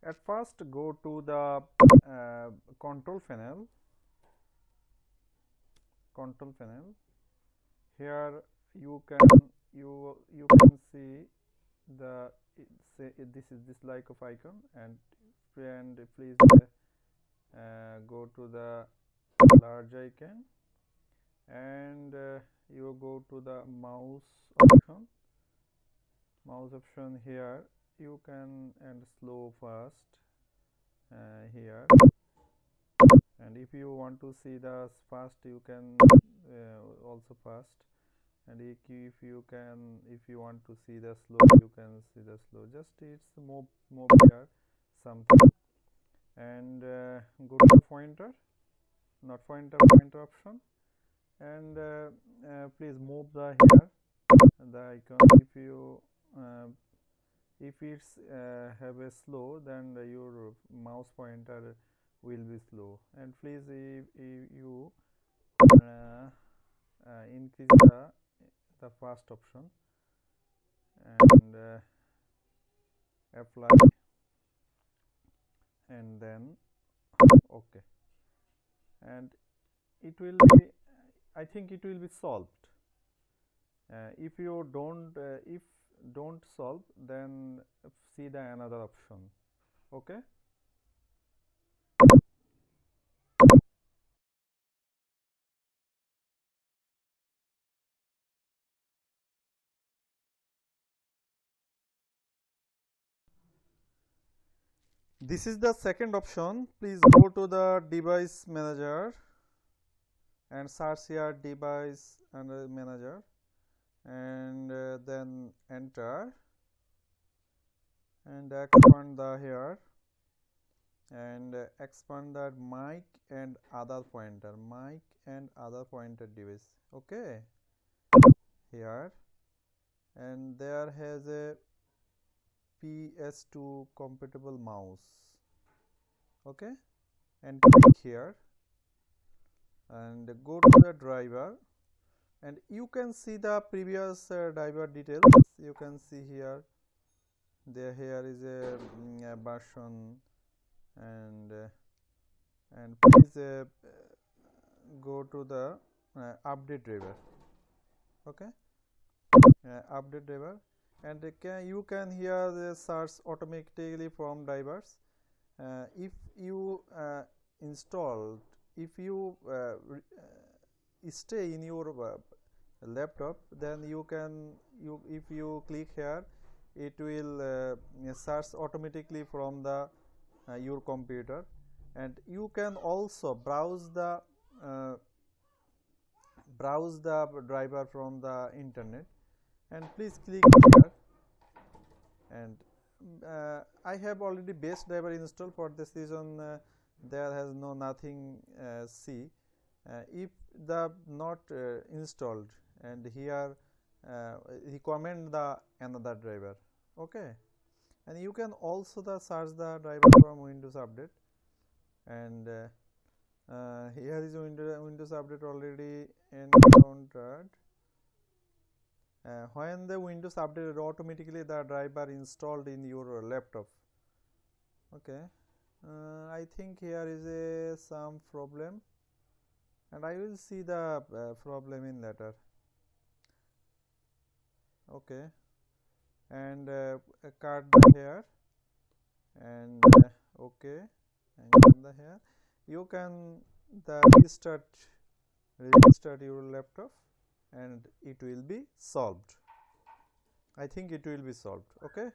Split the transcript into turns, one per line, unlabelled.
at first go to the control panel. Here you can see the this like of icon, and please go to the large icon, and you go to the mouse option. Here you can and slow fast here, and if you want to see the fast, you can also fast, and if you want to see the slow, you can see the slow. Just it's move here something, and go to pointer option, and please move the here the icon. If it's have a slow, then your mouse pointer will be slow, and please if you increase the fast option, and apply, and then OK, and it will be, I think it will be solved. If you don't solve, then see the another option. Okay. This is the second option. Please go to the device manager and search here device and manager, and then enter, and expand the here, and expand that mic and other pointer device. Okay, here, and there has a PS2 compatible mouse. Okay, and click here, and go to the driver, and you can see the previous driver details. You can see here here is a version, and please go to the update driver. Okay, update driver, and you can here search automatically from drivers. If you stay in your laptop, then you can if you click here, it will search automatically from the your computer, and you can also browse the driver from the internet, and please click here, and I have already base driver installed. For this reason there has nothing see. If the not installed, and here recommend the another driver. Okay, and you can also search the driver from Windows Update, and here is Windows Update already encountered. When the Windows updated, automatically the driver installed in your laptop. Okay, I think here is some problem, and I will see the problem in later. Okay, and cut here, and okay, and the here you can restart your laptop, and it will be solved. I think it will be solved. Okay.